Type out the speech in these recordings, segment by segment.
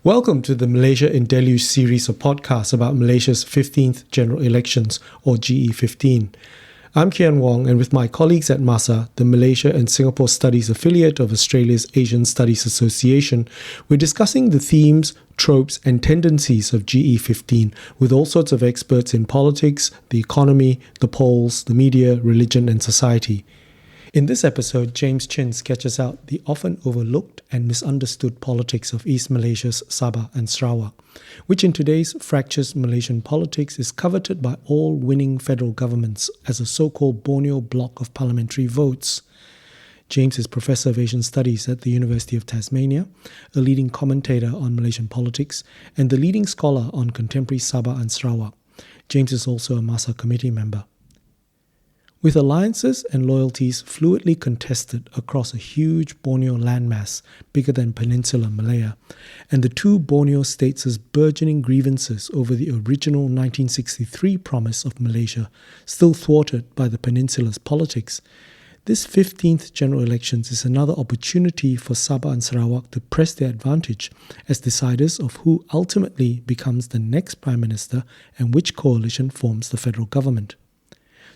Welcome to the Malaysia in Deluge series of podcasts about Malaysia's 15th General Elections, or GE15. I'm Kean Wong, and with my colleagues at MASSA, the Malaysia and Singapore Studies affiliate of Australia's Asian Studies Association, we're discussing the themes, tropes, and tendencies of GE15 with all sorts of experts in politics, the economy, the polls, the media, religion, and society. In this episode, James Chin sketches out the often overlooked and misunderstood politics of East Malaysia's Sabah and Sarawak, which in today's fractious Malaysian politics is coveted by all winning federal governments as a so-called Borneo Bloc of parliamentary votes. James is Professor of Asian Studies at the University of Tasmania, a leading commentator on Malaysian politics, and the leading scholar on contemporary Sabah and Sarawak. James is also a MASSA committee member. With alliances and loyalties fluidly contested across a huge Borneo landmass bigger than peninsular Malaya, and the two Borneo states' burgeoning grievances over the original 1963 promise of Malaysia still thwarted by the peninsula's politics, this 15th general elections is another opportunity for Sabah and Sarawak to press their advantage as deciders of who ultimately becomes the next Prime Minister and which coalition forms the federal government.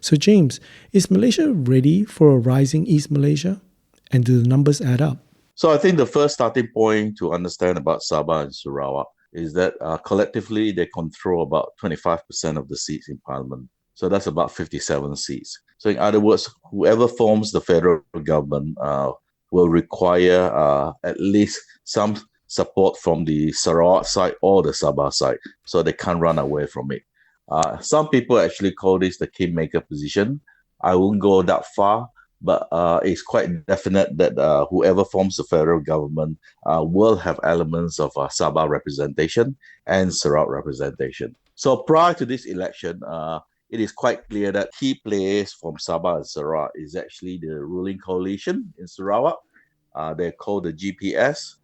So James, is Malaysia ready for a rising East Malaysia? And do the numbers add up? So I think the first starting point to understand about Sabah and Sarawak is that collectively they control about 25% of the seats in parliament. So that's about 57 seats. So in other words, whoever forms the federal government will require at least some support from the Sarawak side or the Sabah side. So they can't run away from it. Some people actually call this the kingmaker position. I won't go that far, but it's quite definite that whoever forms the federal government will have elements of Sabah representation and Sarawak representation. So prior to this election, it is quite clear that key players from Sabah and Sarawak is actually the ruling coalition in Sarawak. They're called the GPS.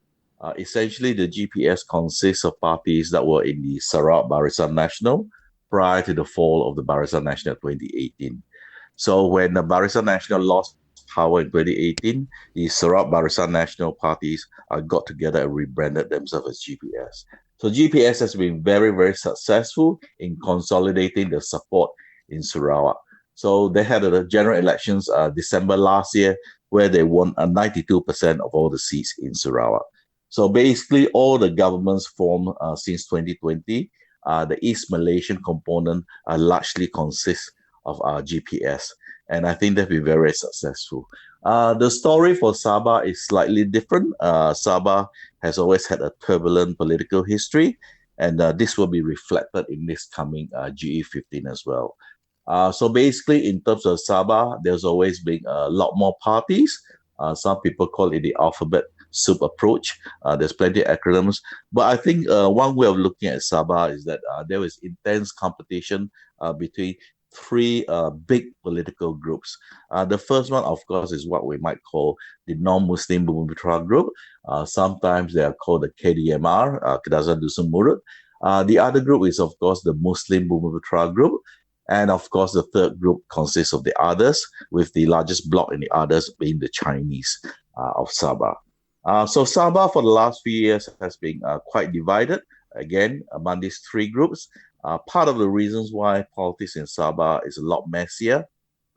Essentially, the GPS consists of parties that were in the Sarawak Barisan Nasional prior to the fall of the Barisan Nasional 2018. So when the Barisan Nasional lost power in 2018, the Sarawak Barisan Nasional parties got together and rebranded themselves as GPS. So GPS has been very, very successful in consolidating the support in Sarawak. So they had the general elections December last year, where they won 92% of all the seats in Sarawak. So basically, all the governments formed since 2020, the East Malaysian component largely consists of GPS. And I think they've been very successful. The story for Sabah is slightly different. Sabah has always had a turbulent political history, and this will be reflected in this coming GE15 as well. So basically, in terms of Sabah, there's always been a lot more parties. Some people call it the alphabet soup approach. There's plenty of acronyms. But I think one way of looking at Sabah is that there is intense competition between three big political groups. The first one, of course, is what we might call the non-Muslim Bumiputera group. Sometimes they are called the KDMR, Kedasan Dusun Murut. The other group is, of course, the Muslim Bumiputera group. And of course, the third group consists of the others, with the largest bloc in the others being the Chinese of Sabah. So Sabah for the last few years has been quite divided, again, among these three groups. Part of the reasons why politics in Sabah is a lot messier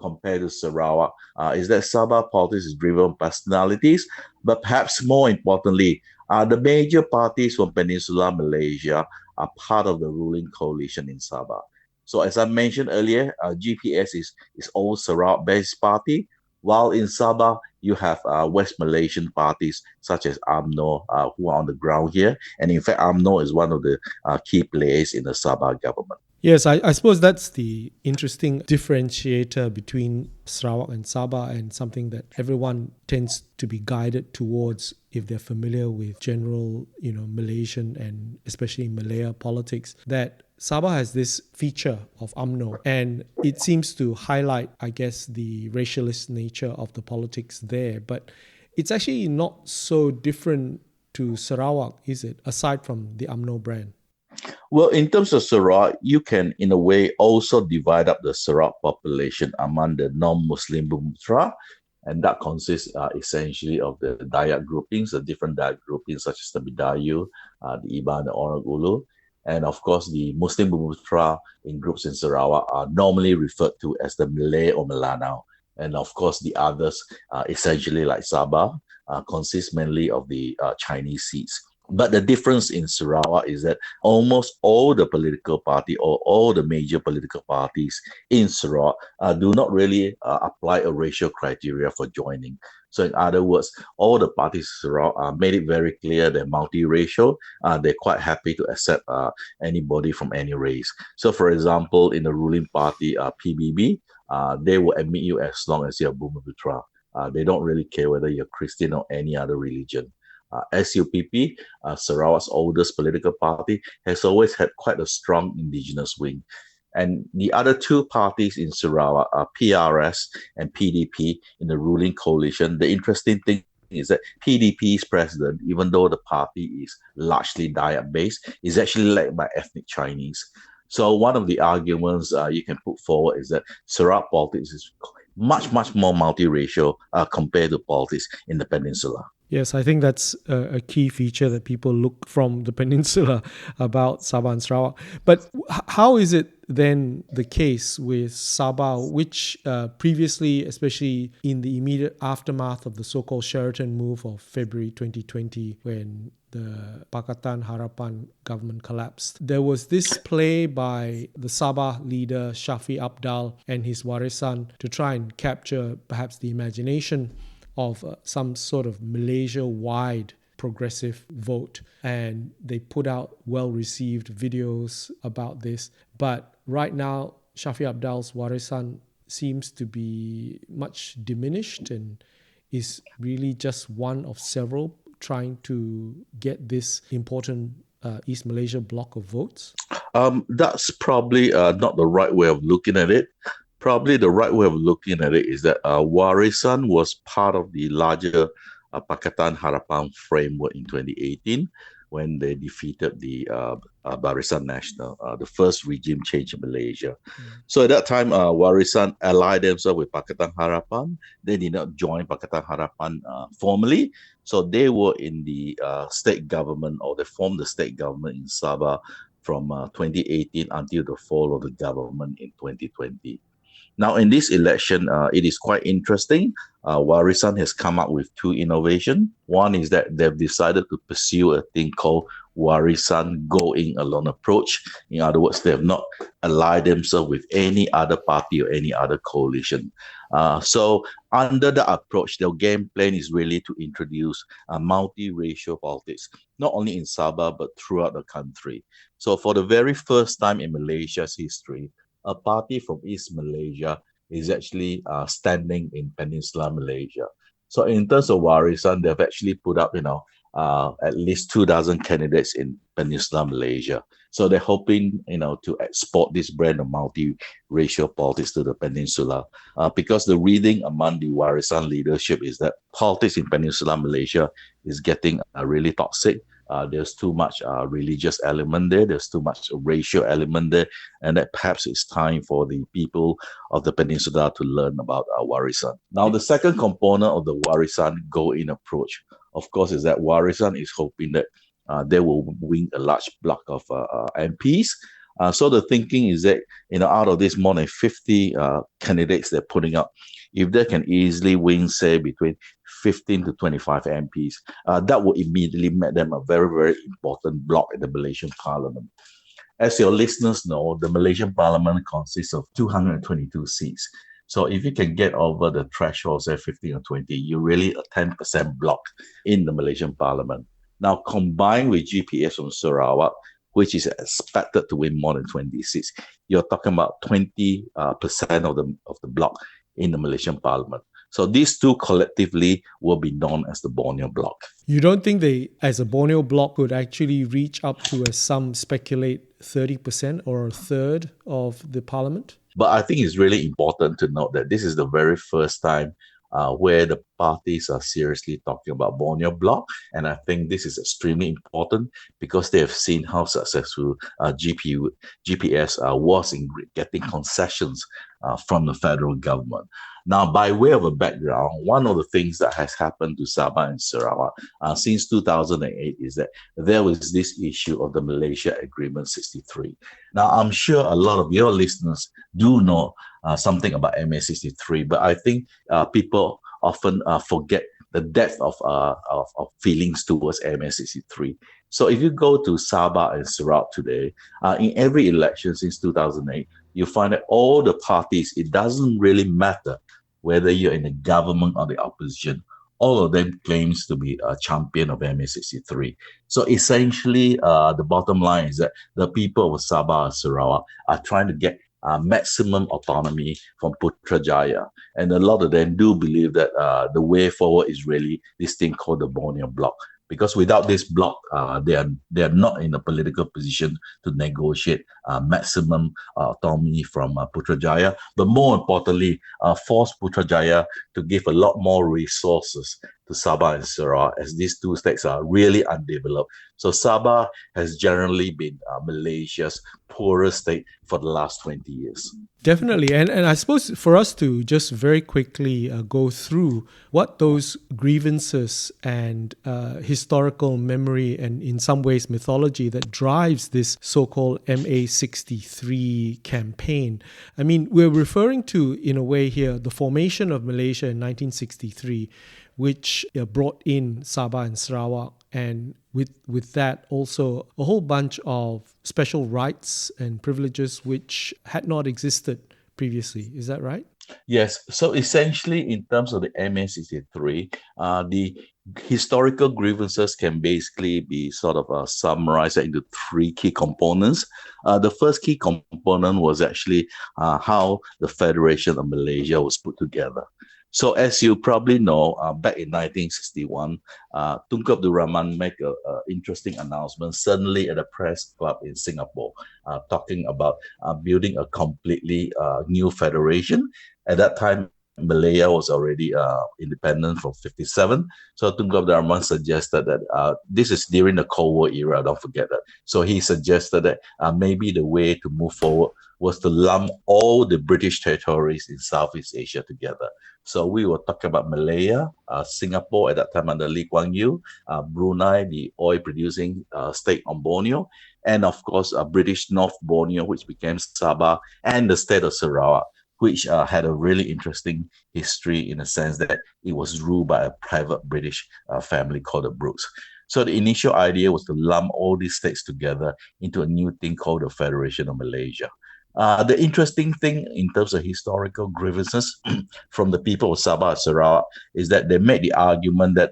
compared to Sarawak is that Sabah politics is driven by personalities, but perhaps more importantly, the major parties from Peninsular Malaysia are part of the ruling coalition in Sabah. So as I mentioned earlier, GPS is all Sarawak-based party, while in Sabah, you have West Malaysian parties such as UMNO who are on the ground here. And in fact, UMNO is one of the key players in the Sabah government. Yes, I suppose that's the interesting differentiator between Sarawak and Sabah, and something that everyone tends to be guided towards if they're familiar with general, Malaysian and especially Malaya politics, that Sabah has this feature of UMNO, and it seems to highlight, I guess, the racialist nature of the politics there. But it's actually not so different to Sarawak, is it, aside from the UMNO brand? Well, in terms of Sarawak, you can, in a way, also divide up the Sarawak population among the non-Muslim Bumiputera And that consists essentially of the Dayak groupings, the different Dayak groupings such as the Bidayu, the Iban, the Orang Ulu, and of course the Muslim Bumiputera in groups in Sarawak are normally referred to as the Malay or Melanau. And of course the others, essentially like Sabah, consist mainly of the Chinese seats. But the difference in Sarawak is that almost all the political party or all the major political parties in Sarawak do not really apply a racial criteria for joining. So in other words, all the parties in Sarawak made it very clear they're multiracial. They're quite happy to accept anybody from any race. So for example, in the ruling party, PBB, they will admit you as long as you're Bumiputera. They don't really care whether you're Christian or any other religion. SUPP, Sarawak's oldest political party, has always had quite a strong indigenous wing. And the other two parties in Sarawak are PRS and PDP in the ruling coalition. The interesting thing is that PDP's president, even though the party is largely Dayak-based, is actually led by ethnic Chinese. So one of the arguments you can put forward is that Sarawak politics is much, much more multiracial compared to politics in the peninsula. Yes, I think that's a key feature that people look from the peninsula about Sabah and Sarawak. But how is it then the case with Sabah, which previously, especially in the immediate aftermath of the so-called Sheraton move of February 2020, when the Pakatan Harapan government collapsed, there was this play by the Sabah leader Shafi Abdal and his warisan to try and capture perhaps the imagination of some sort of Malaysia-wide progressive vote. And they put out well-received videos about this. But right now, Shafi Abdal's warisan seems to be much diminished and is really just one of several trying to get this important East Malaysia block of votes? That's probably not the right way of looking at it. Probably the right way of looking at it is that Warisan was part of the larger Pakatan Harapan framework in 2018 when they defeated the Barisan Nasional, the first regime change in Malaysia. So at that time, Warisan allied themselves with Pakatan Harapan. They did not join Pakatan Harapan formally. So they were in the state government, or they formed the state government in Sabah from 2018 until the fall of the government in 2020. Now, in this election, it is quite interesting. Warisan has come up with two innovations. One is that they've decided to pursue a thing called Warisan Going Alone approach. In other words, they have not allied themselves with any other party or any other coalition. So under the approach, their game plan is really to introduce multiracial politics, not only in Sabah, but throughout the country. So for the very first time in Malaysia's history, a party from East Malaysia is actually standing in Peninsular Malaysia. So in terms of Warisan, they've actually put up, at least 24 candidates in Peninsular Malaysia. So they're hoping, to export this brand of multiracial politics to the peninsula. Because the reading among the Warisan leadership is that politics in Peninsular Malaysia is getting really toxic. There's too much religious element there. There's too much racial element there. And that perhaps it's time for the people of the peninsula to learn about Warisan. Now, the second component of the Warisan go-in approach, of course, is that Warisan is hoping that they will win a large block of MPs. So the thinking is that, out of this more than 50 candidates they're putting up, if they can easily win, say, between 15 to 25 MPs, that will immediately make them a very, very important bloc in the Malaysian parliament. As your listeners know, the Malaysian parliament consists of 222 seats. So if you can get over the threshold, say 15 or 20, you're really a 10% bloc in the Malaysian parliament. Now, combined with GPS from Sarawak, which is expected to win more than 20 seats, you're talking about 20% of the bloc in the Malaysian parliament. So these two collectively will be known as the Borneo Bloc. You don't think they, as a Borneo Bloc, could actually reach up to, as some speculate, 30% or a third of the parliament? But I think it's really important to note that this is the very first time where the parties are seriously talking about Borneo Bloc. And I think this is extremely important because they have seen how successful GPS was in getting concessions from the federal government. Now, by way of a background, one of the things that has happened to Sabah and Sarawak since 2008 is that there was this issue of the Malaysia Agreement 63. Now, I'm sure a lot of your listeners do know something about MA 63, but I think people often forget the depth of feelings towards MA 63. So if you go to Sabah and Sarawak today, in every election since 2008, you find that all the parties, it doesn't really matter whether you're in the government or the opposition, all of them claims to be a champion of MA 63. So essentially, the bottom line is that the people of Sabah and Sarawak are trying to get maximum autonomy from Putrajaya. And a lot of them do believe that the way forward is really this thing called the Borneo Bloc. Because without this bloc, they are not in a political position to negotiate maximum autonomy from Putrajaya. But more importantly, force Putrajaya to give a lot more resources to Sabah and Sarawak, as these two states are really undeveloped. So Sabah has generally been Malaysia's poorest state for the last 20 years. Definitely. And I suppose for us to just very quickly go through what those grievances and historical memory and in some ways mythology that drives this so-called MA 63 campaign. I mean, we're referring to, in a way here, the formation of Malaysia in 1963, which brought in Sabah and Sarawak, and with that also a whole bunch of special rights and privileges which had not existed previously. Is that right? Yes. So essentially, in terms of the MA 63, the historical grievances can basically be sort of summarized into three key components. The first key component was actually how the Federation of Malaysia was put together. So as you probably know, back in 1961, Tunku Abdul Rahman made an interesting announcement suddenly at a press club in Singapore, talking about building a completely new federation. At that time, Malaya was already independent from 57. So Tunku Abdul Rahman suggested that this is during the Cold War era, don't forget that. So he suggested that maybe the way to move forward was to lump all the British territories in Southeast Asia together. So we were talking about Malaya, Singapore at that time under Lee Kuan Yew, Brunei, the oil-producing state on Borneo, and of course British North Borneo, which became Sabah, and the state of Sarawak, which had a really interesting history in the sense that it was ruled by a private British family called the Brookes. So the initial idea was to lump all these states together into a new thing called the Federation of Malaysia. The interesting thing in terms of historical grievances from the people of Sabah and Sarawak is that they made the argument that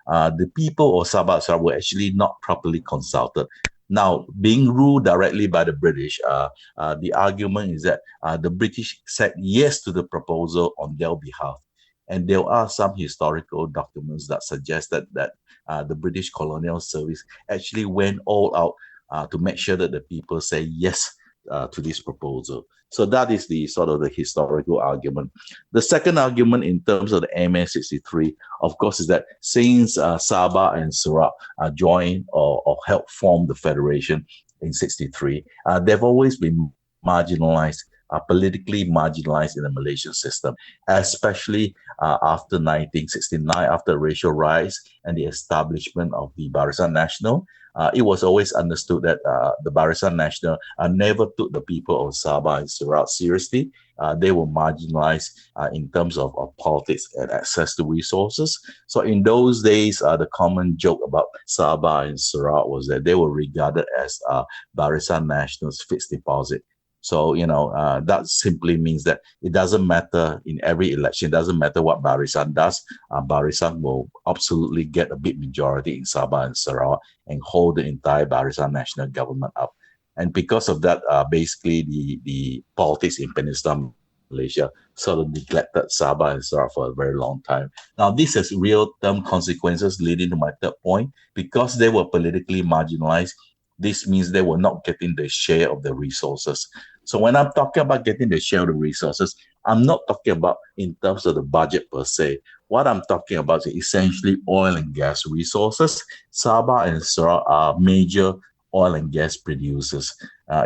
the people of Sabah and Sarawak were actually not properly consulted. Now, being ruled directly by the British, the argument is that the British said yes to the proposal on their behalf. And there are some historical documents that suggest that the British colonial service actually went all out to make sure that the people say yes to this proposal. So that is the sort of the historical argument. The second argument in terms of the MA 63, of course, is that since Sabah and Sarawak joined or helped form the federation in 63, they've always been marginalized, politically marginalized in the Malaysian system, especially after 1969, after racial riots and the establishment of the Barisan Nasional. It was always understood that the Barisan Nasional never took the people of Sabah and Sarawak seriously. They were marginalized in terms of politics and access to resources. So in those days, the common joke about Sabah and Sarawak was that they were regarded as Barisan Nasional's fixed deposit. So, that simply means that it doesn't matter in every election, it doesn't matter what Barisan does, Barisan will absolutely get a big majority in Sabah and Sarawak and hold the entire Barisan National government up. And because of that, basically the politics in Peninsular Malaysia sort of neglected Sabah and Sarawak for a very long time. Now, this has real-term consequences leading to my third point. Because they were politically marginalized, this means they were not getting the share of the resources. So when I'm talking about getting the share of the resources, I'm not talking about in terms of the budget per se. What I'm talking about is essentially oil and gas resources. Sabah and Sarawak are major oil and gas producers.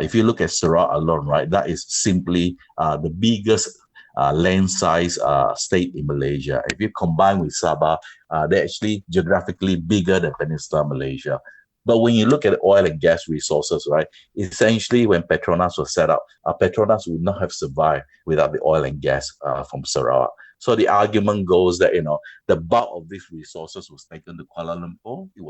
If you look at Sarawak alone, right, that is simply the biggest land size state in Malaysia. If you combine with Sabah, they're actually geographically bigger than Peninsular Malaysia. But when you look at oil and gas resources, right, essentially when Petronas was set up, Petronas would not have survived without the oil and gas from Sarawak. So the argument goes that, the bulk of these resources was taken to Kuala Lumpur. It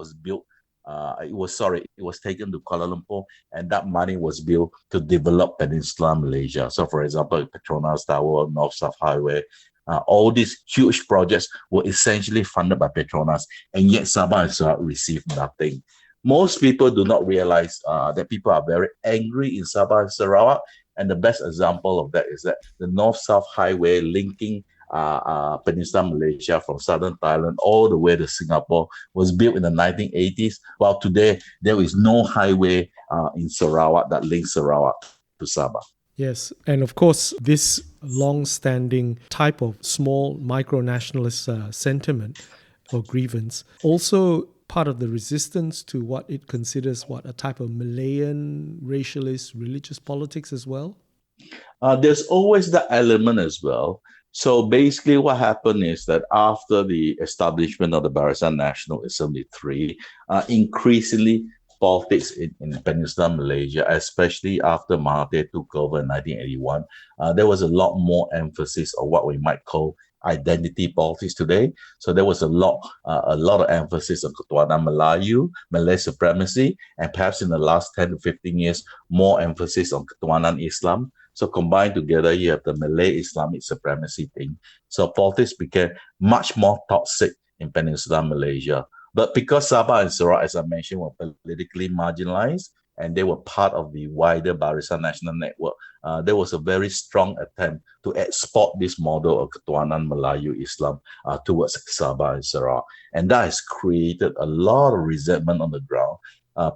was taken to Kuala Lumpur, and that money was built to develop Peninsular Malaysia. So, for example, Petronas Tower, North-South Highway, all these huge projects were essentially funded by Petronas, and yet Sabah and Sarawak received nothing. Most people do not realize that people are very angry in Sabah and Sarawak, and the best example of that is that the North-South Highway linking Peninsular Malaysia from southern Thailand all the way to Singapore was built in the 1980s, while today there is no highway in Sarawak that links Sarawak to Sabah. Yes, and of course, this long-standing type of small micro-nationalist sentiment or grievance also part of the resistance to what it considers a type of Malayan racialist religious politics as well? There's always that element as well. So basically what happened is that after the establishment of the Barisan Nasional in 1973, increasingly politics in Peninsular Malaysia, especially after Mahathir took over in 1981, there was a lot more emphasis on what we might call identity politics today. So there was a lot of emphasis on Ketuanan Melayu, Malay supremacy, and perhaps in the last 10 to 15 years, more emphasis on Ketuanan Islam. So combined together, you have the Malay Islamic supremacy thing. So politics became much more toxic in Peninsular Malaysia. But because Sabah and Sarawak, as I mentioned, were politically marginalized, and they were part of the wider Barisan Nasional network, there was a very strong attempt to export this model of Ketuanan Melayu Islam towards Sabah and Sarawak. And that has created a lot of resentment on the ground.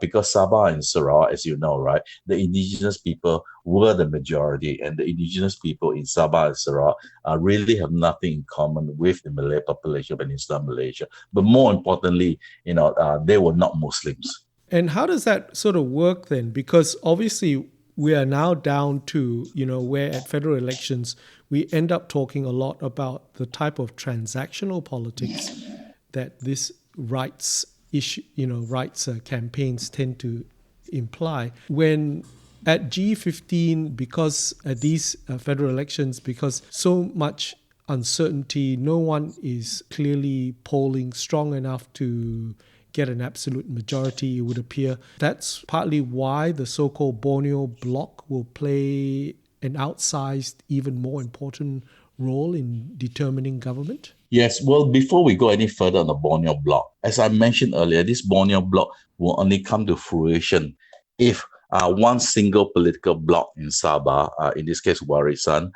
Because Sabah and Sarawak, as you know, right, the indigenous people were the majority, and the indigenous people in Sabah and Sarawak really have nothing in common with the Malay population of Peninsular Malaysia. But more importantly, they were not Muslims. And how does that sort of work then? Because obviously we are now down to, where at federal elections, we end up talking a lot about the type of transactional politics that this rights issue, rights campaigns tend to imply. When at GE15, because at these federal elections, because so much uncertainty, no one is clearly polling strong enough to get an absolute majority, it would appear. That's partly why the so-called Borneo Bloc will play an outsized, even more important role in determining government? Yes, well, before we go any further on the Borneo Bloc, as I mentioned earlier, this Borneo Bloc will only come to fruition if one single political bloc in Sabah, in this case Warisan,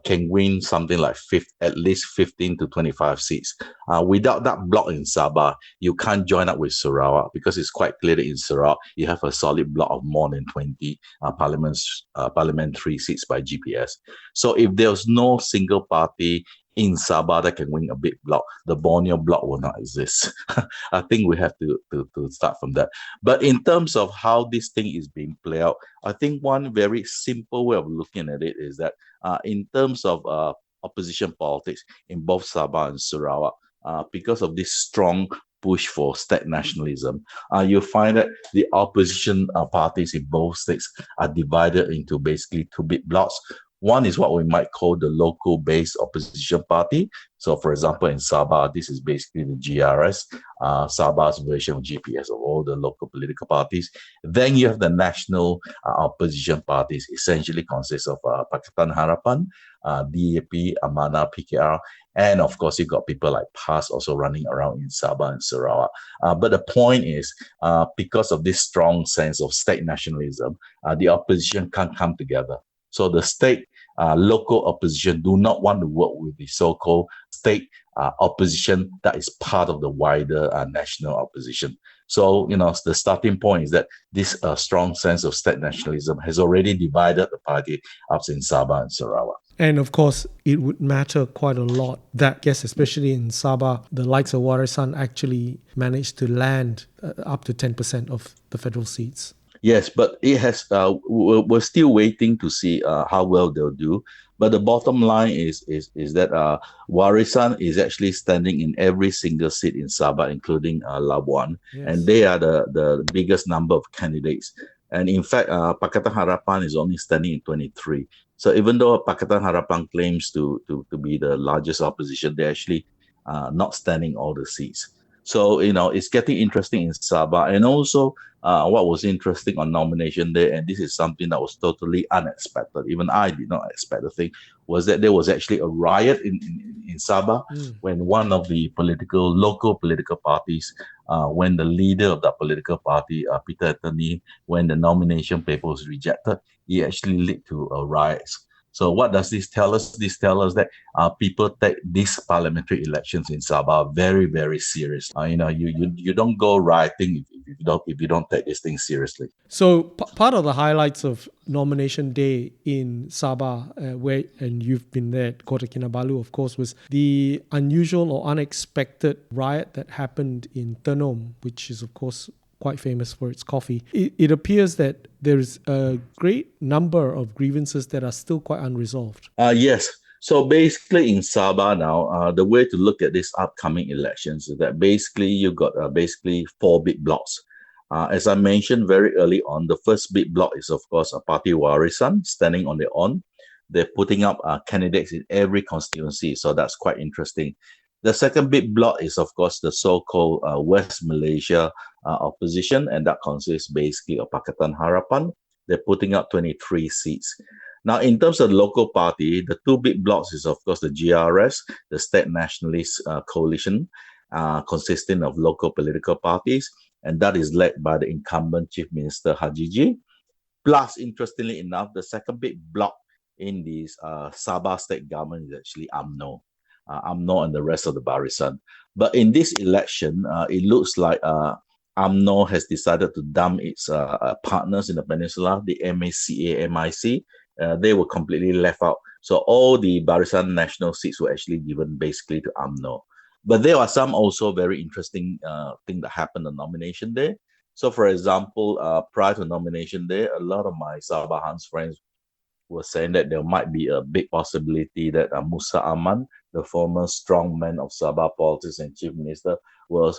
can win something like at least 15 to 25 seats. Without that bloc in Sabah, you can't join up with Sarawak, because it's quite clear that in Sarawak, you have a solid bloc of more than 20 parliamentary seats by GPS. So if there's no single party in Sabah that can win a big bloc, the Borneo Bloc will not exist. I think we have to start from that. But in terms of how this thing is being played out, I think one very simple way of looking at it is that in terms of opposition politics in both Sabah and Sarawak, because of this strong push for state nationalism, you find that the opposition parties in both states are divided into basically two big blocs. One is what we might call the local-based opposition party. So, for example, in Sabah, this is basically the GRS, Sabah's version of GPS of all the local political parties. Then you have the national opposition parties, essentially consists of Pakatan Harapan, DAP, Amanah, PKR, and of course, you've got people like PAS also running around in Sabah and Sarawak. But the point is, because of this strong sense of state nationalism, the opposition can't come together. So the state local opposition do not want to work with the so-called state opposition that is part of the wider national opposition. So, the starting point is that this strong sense of state nationalism has already divided the party up in Sabah and Sarawak. And of course, it would matter quite a lot that, yes, especially in Sabah, the likes of Warisan actually managed to land up to 10% of the federal seats. Yes, but it has. We're still waiting to see how well they'll do. But the bottom line is that Warisan is actually standing in every single seat in Sabah, including Labuan, and Yes. they are the biggest number of candidates. And in fact, Pakatan Harapan is only standing in 23. So even though Pakatan Harapan claims to be the largest opposition, they're actually not standing all the seats. So it's getting interesting in Sabah, and also what was interesting on nomination day, and this is something that was totally unexpected, even I did not expect the thing, was that there was actually a riot in Sabah when one of the local political parties, when the leader of that political party, Peter Anthony, when the nomination paper was rejected, it actually led to riots. So what does this tell us? This tells us that people take these parliamentary elections in Sabah very, very serious. You don't go rioting if you don't take this thing seriously. So part of the highlights of nomination day in Sabah, and you've been there at Kota Kinabalu, of course, was the unusual or unexpected riot that happened in Tenom, which is, of course, quite famous for its coffee. It appears that there's a great number of grievances that are still quite unresolved. Yes. So basically in Sabah now, the way to look at these upcoming elections is that basically you've got basically four big blocks. As I mentioned very early on, the first big block is, of course, a party Warisan standing on their own. They're putting up candidates in every constituency, so that's quite interesting. The second big block is, of course, the so-called West Malaysia opposition, and that consists basically of Pakatan Harapan. They're putting up 23 seats. Now, in terms of the local party, the two big blocks is, of course, the GRS, the State Nationalist Coalition, consisting of local political parties, and that is led by the incumbent Chief Minister Hajiji. Plus, interestingly enough, the second big block in this Sabah state government is actually UMNO. UMNO and the rest of the Barisan. But in this election, it looks like UMNO has decided to dump its partners in the peninsula, the MASSA, MIC. They were completely left out. So all the Barisan national seats were actually given basically to UMNO. But there are some also very interesting things that happened on nomination day. So, for example, prior to nomination day, a lot of my Sabahans friends were saying that there might be a big possibility that Musa Aman, the former strongman of Sabah politics and chief minister,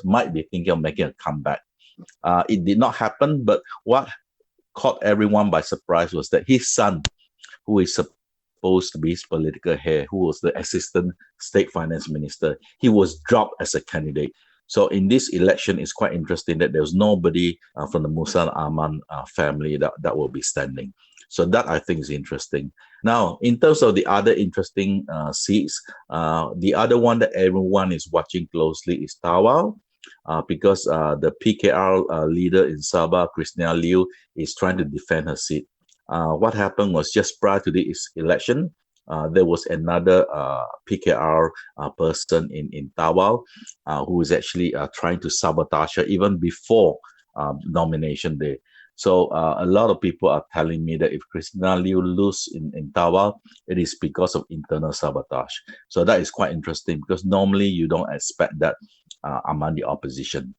might be thinking of making a comeback. It did not happen, but what caught everyone by surprise was that his son, who is supposed to be his political heir, who was the assistant state finance minister, he was dropped as a candidate. So in this election, it's quite interesting that there's nobody from the Musa Aman family that will be standing. So that, I think, is interesting. Now, in terms of the other interesting seats, the other one that everyone is watching closely is Tawau, because the PKR leader in Sabah, Christina Liu, is trying to defend her seat. What happened was just prior to this election, there was another PKR person in Tawau who was actually trying to sabotage her even before nomination day. So a lot of people are telling me that if Christina Liu loses in Tawau, it is because of internal sabotage. So that is quite interesting because normally you don't expect that among the opposition.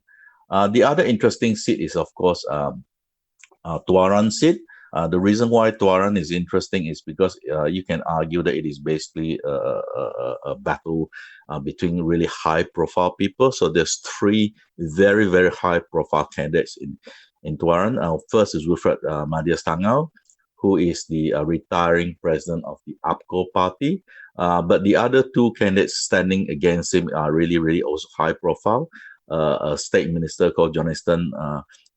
The other interesting seat is, of course, Tuaran seat. The reason why Tuaran is interesting is because you can argue that it is basically a battle between really high-profile people. So there's three very, very high-profile candidates in Tuaran. First is Wilfred Madias Tangau, who is the retiring president of the APCO party. But the other two candidates standing against him are really, really also high-profile. A state minister called Johnston,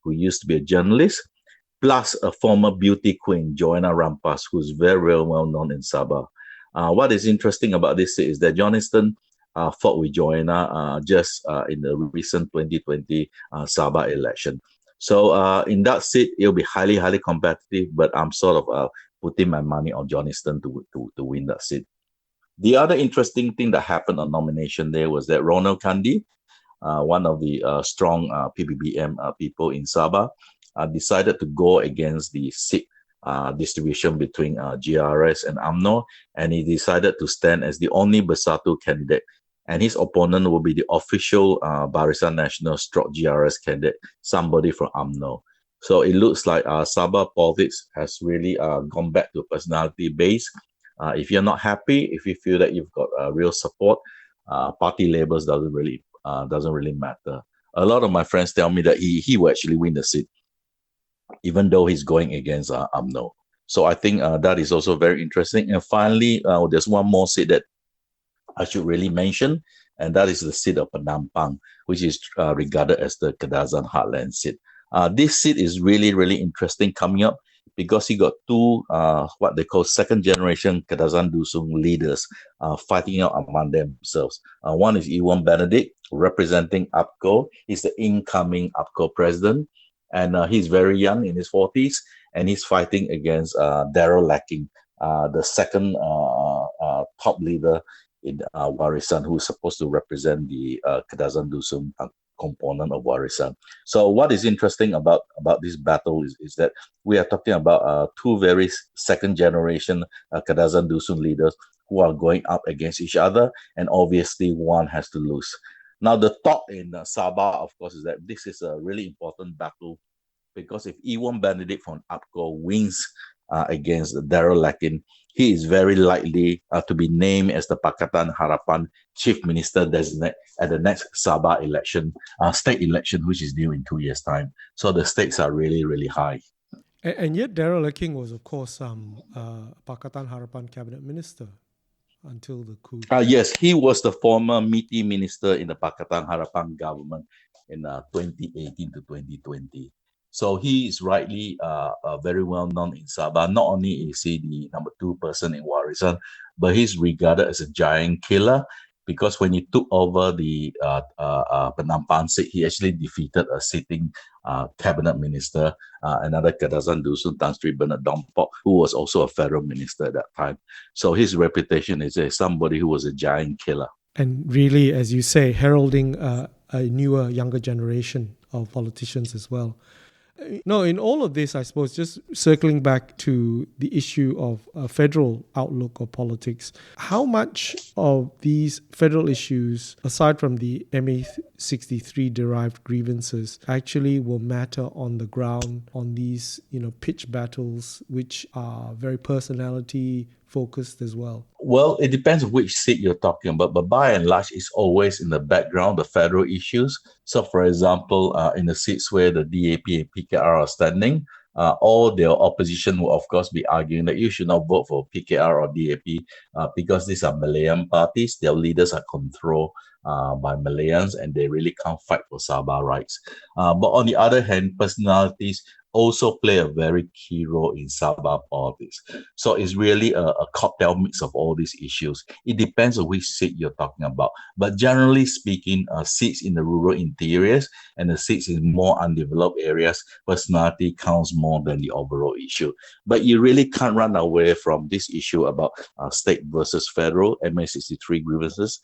who used to be a journalist, plus a former beauty queen, Joanna Rampas, who's very, very well known in Sabah. What is interesting about this is that Johnston fought with Joanna just in the recent 2020 Sabah election. So in that seat, it'll be highly, highly competitive, but I'm sort of putting my money on Johnston to win that seat. The other interesting thing that happened on nomination day was that Ronald Kandi, one of the strong PBBM people in Sabah, decided to go against the seat distribution between GRS and UMNO, and he decided to stand as the only Bersatu candidate. And his opponent will be the official Barisan Nasional / GRS candidate, somebody from UMNO. So it looks like Sabah politics has really gone back to personality base. If you're not happy, if you feel that you've got real support, party labels doesn't really matter. A lot of my friends tell me that he will actually win the seat, even though he's going against UMNO. So I think that is also very interesting. And finally, there's one more seat that I should really mention, and that is the seat of Penampang, which is regarded as the Kadazan heartland seat. This seat is really, really interesting coming up because he got two, what they call second generation Kadazan Dusung leaders fighting out among themselves. One is Iwan Benedict, representing APCO. He's the incoming APCO president, and he's very young, in his 40s, and he's fighting against Daryl Lacking, the second top leader in Warisan, who is supposed to represent the Kadazan Dusung component of Warisan. So what is interesting about this battle is that we are talking about two very second generation Kadazan Dusun leaders who are going up against each other, and obviously one has to lose. Now the thought in Sabah, of course, is that this is a really important battle because if Iwan Benedict from APCO wins against Daryl Lakin, he is very likely to be named as the Pakatan Harapan Chief Minister designate at the next Sabah election, state election, which is due in 2 years' time. So the stakes are really, really high. And yet Daryl King was, of course, Pakatan Harapan cabinet minister until the coup. Yes, he was the former MITI minister in the Pakatan Harapan government in 2018 to 2020. So he is rightly very well known in Sabah. Not only is he the number 2 person in Warisan, but he's regarded as a giant killer because when he took over the Penampang seat, he actually defeated a sitting cabinet minister, another Kadazan Dusun, Tan Sri Bernard Dompok, who was also a federal minister at that time. So his reputation is as somebody who was a giant killer. And really, as you say, heralding a newer, younger generation of politicians as well. No, in all of this, I suppose, just circling back to the issue of a federal outlook of politics, how much of these federal issues, aside from the MA63 derived grievances, actually will matter on the ground on these, pitch battles, which are very personality focused as well? Well, it depends on which seat you're talking about, but by and large, it's always in the background, the federal issues. So, for example, in the seats where the DAP and PKR are standing, all their opposition will, of course, be arguing that you should not vote for PKR or DAP because these are Malayan parties. Their leaders are controlled by Malayans, and they really can't fight for Sabah rights. But on the other hand, personalities also play a very key role in Sabah politics. So it's really a cocktail mix of all these issues. It depends on which seat you're talking about. But generally speaking, seats in the rural interiors and the seats in more undeveloped areas, personality counts more than the overall issue. But you really can't run away from this issue about state versus federal, MA63 grievances.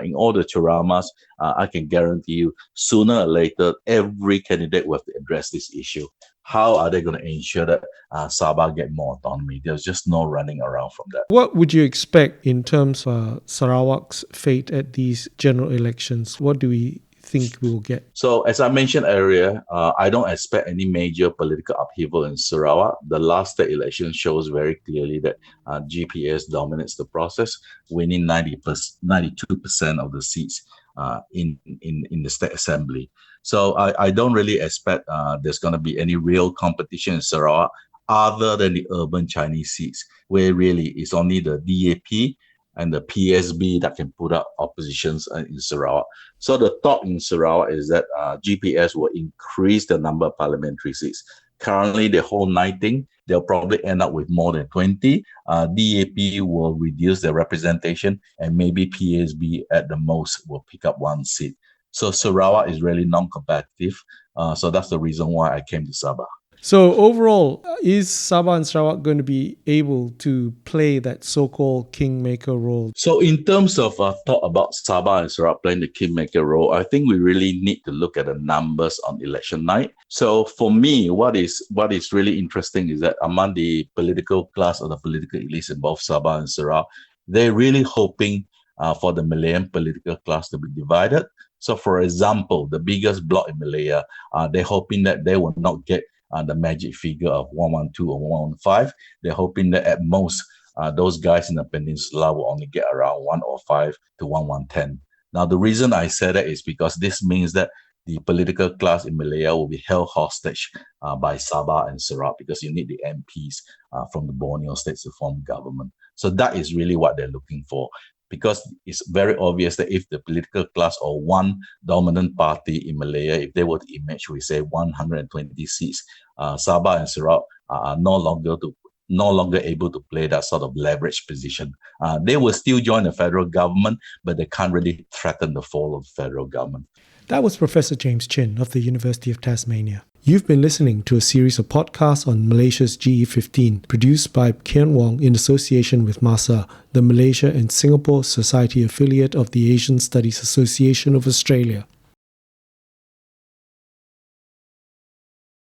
In all the charamas, I can guarantee you, sooner or later, every candidate will have to address this issue. How are they going to ensure that Sabah get more autonomy? There's just no running around from that. What would you expect in terms of Sarawak's fate at these general elections? What do we think we'll get? So, as I mentioned earlier, I don't expect any major political upheaval in Sarawak. The last state election shows very clearly that GPS dominates the process, winning 92% of the seats in the state assembly. So I don't really expect there's going to be any real competition in Sarawak other than the urban Chinese seats, where really it's only the DAP and the PSB that can put up oppositions in Sarawak. So the thought in Sarawak is that GPS will increase the number of parliamentary seats. Currently, they hold 19. They'll probably end up with more than 20. DAP will reduce their representation, and maybe PSB at the most will pick up one seat. So Sarawak is really non-competitive. So that's the reason why I came to Sabah. So overall, is Sabah and Sarawak going to be able to play that so-called kingmaker role? So in terms of thought about Sabah and Sarawak playing the kingmaker role, I think we really need to look at the numbers on election night. So for me, what is really interesting is that among the political class or the political elites in both Sabah and Sarawak, they're really hoping for the Malayan political class to be divided. So for example, the biggest bloc in Malaya, they're hoping that they will not get the magic figure of 112 or 115. They're hoping that at most those guys in the peninsula will only get around 105 to 1110. Now, the reason I say that is because this means that the political class in Malaya will be held hostage by Sabah and Sarawak, because you need the MPs from the Borneo states to form government. So that is really what they're looking for, because it's very obvious that if the political class or one dominant party in Malaya, if they were to emerge, we say 120 seats, Sabah and Sarawak are no longer able to play that sort of leverage position. They will still join the federal government, but they can't really threaten the fall of the federal government. That was Professor James Chin of the University of Tasmania. You've been listening to a series of podcasts on Malaysia's GE15, produced by Kean Wong in association with MASSA, the Malaysia and Singapore Society affiliate of the Asian Studies Association of Australia.